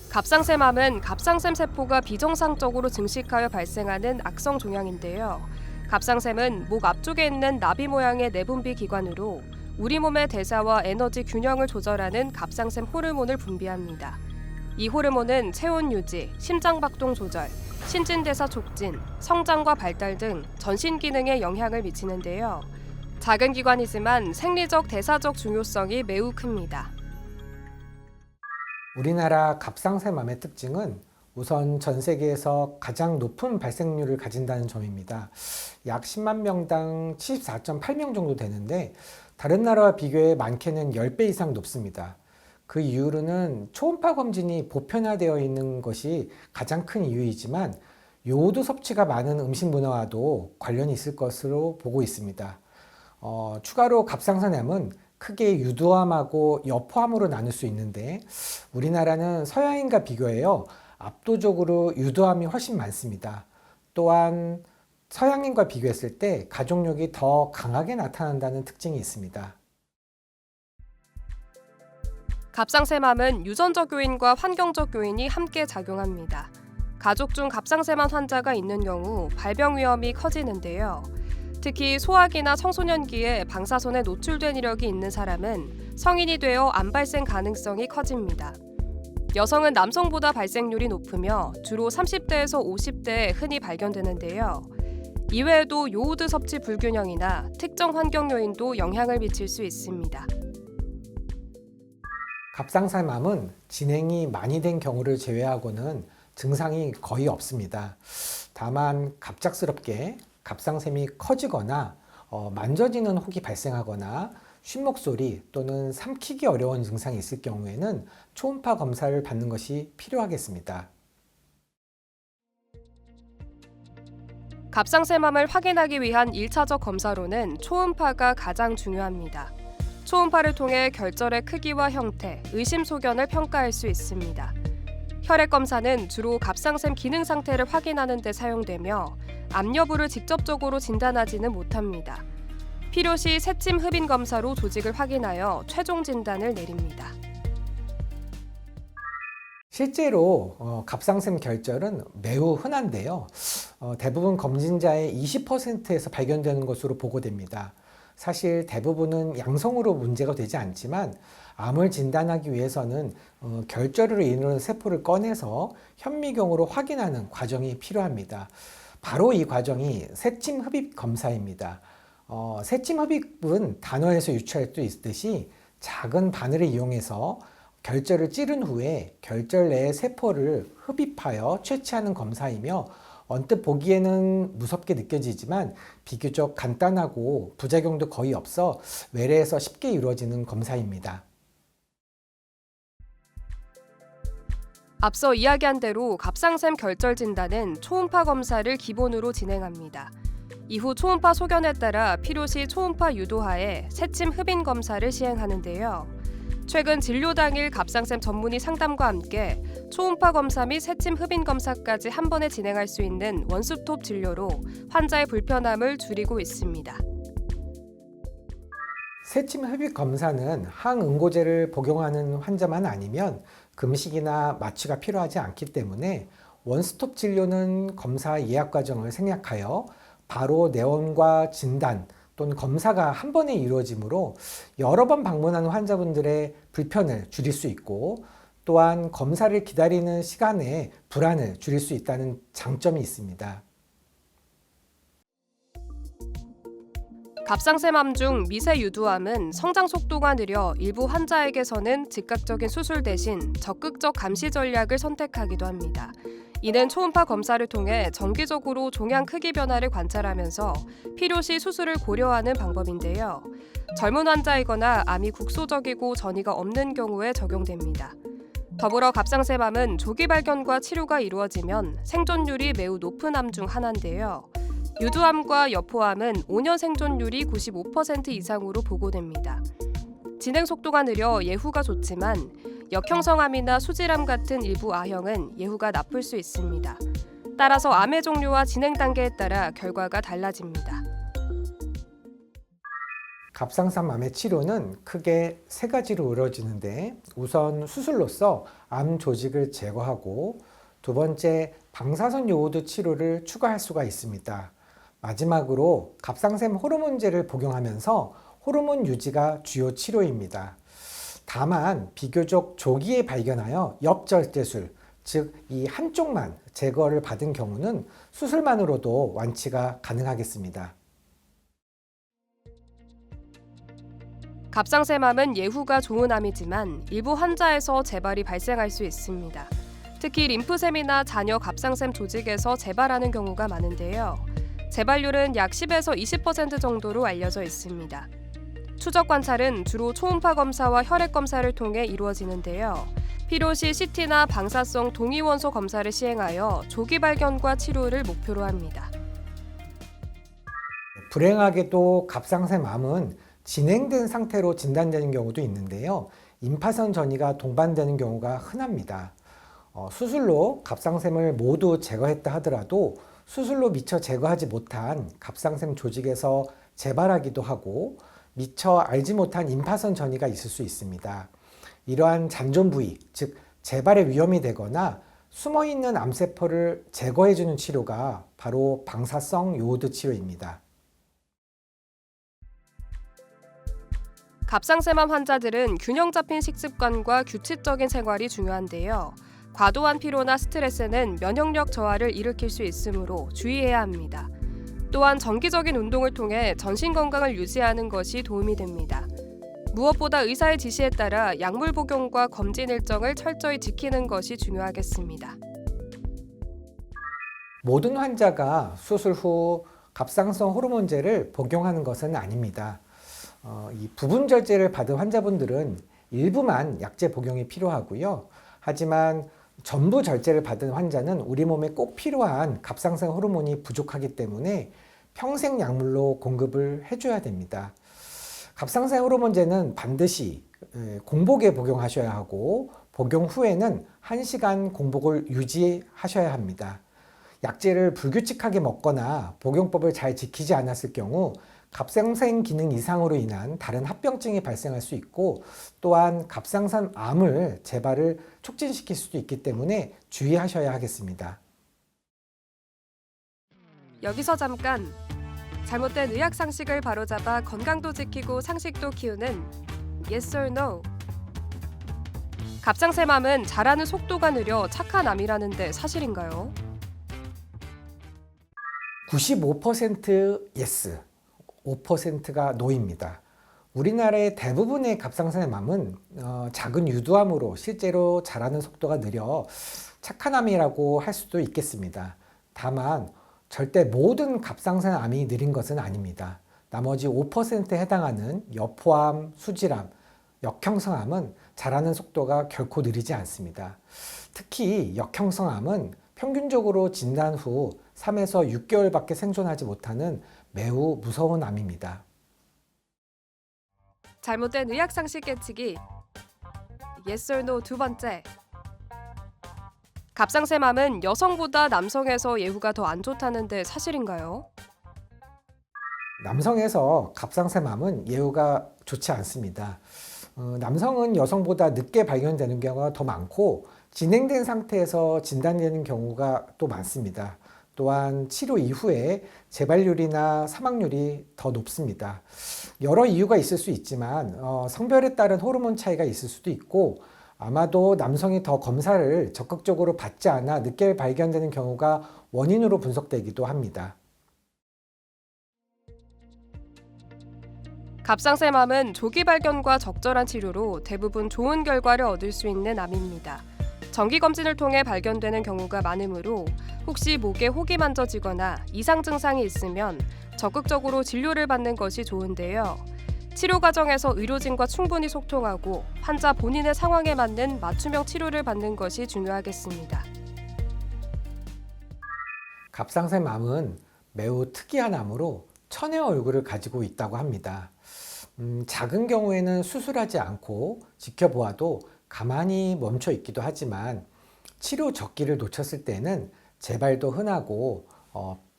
갑상샘암은 갑상샘 세포가 비정상적으로 증식하여 발생하는 악성 종양인데요. 갑상샘은 목 앞쪽에 있는 나비 모양의 내분비 기관으로 우리 몸의 대사와 에너지 균형을 조절하는 갑상샘 호르몬을 분비합니다. 이 호르몬은 체온 유지, 심장 박동 조절, 신진대사 촉진, 성장과 발달 등 전신 기능에 영향을 미치는데요. 작은 기관이지만 생리적 대사적 중요성이 매우 큽니다. 우리나라 갑상샘암의 특징은 우선 전 세계에서 가장 높은 발생률을 가진다는 점입니다. 약 10만 명당 74.8명 정도 되는데 다른 나라와 비교해 많게는 10배 이상 높습니다. 그 이유로는 초음파 검진이 보편화되어 있는 것이 가장 큰 이유이지만 요오드 섭취가 많은 음식 문화와도 관련이 있을 것으로 보고 있습니다. 추가로 갑상선암은 크게 유두암하고 여포암으로 나눌 수 있는데 우리나라는 서양인과 비교해요 압도적으로 유두암이 훨씬 많습니다. 또한 서양인과 비교했을 때 가족력이 더 강하게 나타난다는 특징이 있습니다. 갑상샘암은 유전적 요인과 환경적 요인이 함께 작용합니다. 가족 중 갑상샘암 환자가 있는 경우 발병 위험이 커지는데요. 특히 소아기나 청소년기에 방사선에 노출된 이력이 있는 사람은 성인이 되어 암 발생 가능성이 커집니다. 여성은 남성보다 발생률이 높으며 주로 30대에서 50대에 흔히 발견되는데요. 이외에도 요오드 섭취 불균형이나 특정 환경 요인도 영향을 미칠 수 있습니다. 갑상샘암은 진행이 많이 된 경우를 제외하고는 증상이 거의 없습니다. 다만 갑작스럽게 갑상샘이 커지거나 만져지는 혹이 발생하거나 쉰목소리 또는 삼키기 어려운 증상이 있을 경우에는 초음파 검사를 받는 것이 필요하겠습니다. 갑상샘암을 확인하기 위한 1차적 검사로는 초음파가 가장 중요합니다. 초음파를 통해 결절의 크기와 형태, 의심 소견을 평가할 수 있습니다. 혈액 검사는 주로 갑상샘 기능 상태를 확인하는 데 사용되며 암 여부를 직접적으로 진단하지는 못합니다. 필요시 새침 흡인 검사로 조직을 확인하여 최종 진단을 내립니다. 실제로 갑상샘 결절은 매우 흔한데요. 대부분 검진자의 20%에서 발견되는 것으로 보고됩니다. 사실 대부분은 양성으로 문제가 되지 않지만 암을 진단하기 위해서는 결절으로 인한 세포를 꺼내서 현미경으로 확인하는 과정이 필요합니다. 바로 이 과정이 새침 흡입 검사입니다. 새침 흡입은 단어에서 유추할 수 있듯이 작은 바늘을 이용해서 결절을 찌른 후에 결절 내의 세포를 흡입하여 채취하는 검사이며 언뜻 보기에는 무섭게 느껴지지만 비교적 간단하고 부작용도 거의 없어 외래에서 쉽게 이루어지는 검사입니다. 앞서 이야기한 대로 갑상샘 결절 진단은 초음파 검사를 기본으로 진행합니다. 이후 초음파 소견에 따라 필요시 초음파 유도하에 새침 흡인 검사를 시행하는데요. 최근 진료 당일 갑상샘 전문의 상담과 함께 초음파 검사 및 새침 흡인 검사까지 한 번에 진행할 수 있는 원스톱 진료로 환자의 불편함을 줄이고 있습니다. 새침 흡입 검사는 항응고제를 복용하는 환자만 아니면 금식이나 마취가 필요하지 않기 때문에 원스톱 진료는 검사 예약 과정을 생략하여 바로 내원과 진단 또는 검사가 한 번에 이루어지므로 여러 번 방문하는 환자분들의 불편을 줄일 수 있고 또한 검사를 기다리는 시간에 불안을 줄일 수 있다는 장점이 있습니다. 갑상샘암 중 미세 유두암은 성장 속도가 느려 일부 환자에게서는 즉각적인 수술 대신 적극적 감시 전략을 선택하기도 합니다. 이는 초음파 검사를 통해 정기적으로 종양 크기 변화를 관찰하면서 필요시 수술을 고려하는 방법인데요. 젊은 환자이거나 암이 국소적이고 전이가 없는 경우에 적용됩니다. 더불어 갑상샘암은 조기 발견과 치료가 이루어지면 생존율이 매우 높은 암 중 하나인데요. 유두암과 여포암은 5년 생존율이 95% 이상으로 보고됩니다. 진행 속도가 느려 예후가 좋지만 역형성암이나 수질암 같은 일부 아형은 예후가 나쁠 수 있습니다. 따라서 암의 종류와 진행 단계에 따라 결과가 달라집니다. 갑상선암의 치료는 크게 세 가지로 이루어지는데, 우선 수술로서 암 조직을 제거하고, 두 번째 방사선 요오드 치료를 추가할 수가 있습니다. 마지막으로 갑상샘 호르몬제를 복용하면서 호르몬 유지가 주요 치료입니다. 다만 비교적 조기에 발견하여 옆절제술, 즉 이 한쪽만 제거를 받은 경우는 수술만으로도 완치가 가능하겠습니다. 갑상샘암은 예후가 좋은 암이지만 일부 환자에서 재발이 발생할 수 있습니다. 특히 림프샘이나 잔여 갑상샘 조직에서 재발하는 경우가 많은데요. 재발률은 약 10에서 20% 정도로 알려져 있습니다. 추적 관찰은 주로 초음파 검사와 혈액 검사를 통해 이루어지는데요. 필요시 CT나 방사성 동위원소 검사를 시행하여 조기 발견과 치료를 목표로 합니다. 불행하게도 갑상샘암은 진행된 상태로 진단되는 경우도 있는데요. 임파선 전이가 동반되는 경우가 흔합니다. 수술로 갑상샘을 모두 제거했다 하더라도 수술로 미처 제거하지 못한 갑상샘 조직에서 재발하기도 하고 미처 알지 못한 임파선 전이가 있을 수 있습니다. 이러한 잔존 부위, 즉 재발의 위험이 되거나 숨어있는 암세포를 제거해주는 치료가 바로 방사성 요오드 치료입니다. 갑상샘암 환자들은 균형 잡힌 식습관과 규칙적인 생활이 중요한데요. 과도한 피로나 스트레스는 면역력 저하를 일으킬 수 있으므로 주의해야 합니다. 또한 정기적인 운동을 통해 전신 건강을 유지하는 것이 도움이 됩니다. 무엇보다 의사의 지시에 따라 약물 복용과 검진 일정을 철저히 지키는 것이 중요하겠습니다. 모든 환자가 수술 후 갑상선 호르몬제를 복용하는 것은 아닙니다. 이 부분 절제를 받은 환자분들은 일부만 약제 복용이 필요하고요. 하지만 전부 절제를 받은 환자는 우리 몸에 꼭 필요한 갑상선 호르몬이 부족하기 때문에 평생 약물로 공급을 해줘야 됩니다. 갑상선 호르몬제는 반드시 공복에 복용하셔야 하고 복용 후에는 1시간 공복을 유지하셔야 합니다. 약제를 불규칙하게 먹거나 복용법을 잘 지키지 않았을 경우 갑상선 기능 이상으로 인한 다른 합병증이 발생할 수 있고 또한 갑상선 암을 재발을 촉진시킬 수도 있기 때문에 주의하셔야 하겠습니다. 여기서 잠깐! 잘못된 의학 상식을 바로잡아 건강도 지키고 상식도 키우는 Yes or No. 갑상샘암은 자라는 속도가 느려 착한 암이라는데 사실인가요? 95% yes, 5%가 no입니다. 우리나라의 대부분의 갑상선암은 작은 유두암으로 실제로 자라는 속도가 느려 착한 암이라고 할 수도 있겠습니다. 다만 절대 모든 갑상선암이 느린 것은 아닙니다. 나머지 5%에 해당하는 여포암, 수질암, 역형성암은 자라는 속도가 결코 느리지 않습니다. 특히 역형성암은 평균적으로 진단 후 3에서 6개월밖에 생존하지 못하는 매우 무서운 암입니다. 잘못된 의학 상식 깨치기 Yes or No 두 번째. 갑상샘암은 여성보다 남성에서 예후가 더 안 좋다는데 사실인가요? 남성에서 갑상샘암은 예후가 좋지 않습니다. 남성은 여성보다 늦게 발견되는 경우가 더 많고 진행된 상태에서 진단되는 경우가 또 많습니다. 또한 치료 이후에 재발률이나 사망률이 더 높습니다. 여러 이유가 있을 수 있지만 성별에 따른 호르몬 차이가 있을 수도 있고 아마도 남성이 더 검사를 적극적으로 받지 않아 늦게 발견되는 경우가 원인으로 분석되기도 합니다. 갑상샘암은 조기 발견과 적절한 치료로 대부분 좋은 결과를 얻을 수 있는 암입니다. 정기검진을 통해 발견되는 경우가 많으므로 혹시 목에 혹이 만져지거나 이상 증상이 있으면 적극적으로 진료를 받는 것이 좋은데요. 치료 과정에서 의료진과 충분히 소통하고 환자 본인의 상황에 맞는 맞춤형 치료를 받는 것이 중요하겠습니다. 갑상샘암은 매우 특이한 암으로 천의 얼굴을 가지고 있다고 합니다. 작은 경우에는 수술하지 않고 지켜보아도 가만히 멈춰 있기도 하지만 치료 적기를 놓쳤을 때는 재발도 흔하고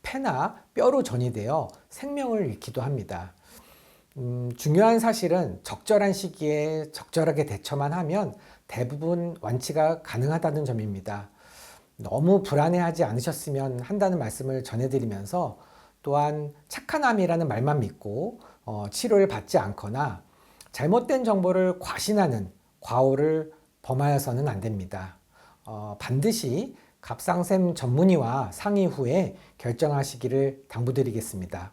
폐나 뼈로 전이되어 생명을 잃기도 합니다. 중요한 사실은 적절한 시기에 적절하게 대처만 하면 대부분 완치가 가능하다는 점입니다. 너무 불안해하지 않으셨으면 한다는 말씀을 전해드리면서 또한 착한 암이라는 말만 믿고 치료를 받지 않거나 잘못된 정보를 과신하는 과오를 범하여서는 안 됩니다. 반드시 갑상샘 전문의와 상의 후에 결정하시기를 당부드리겠습니다.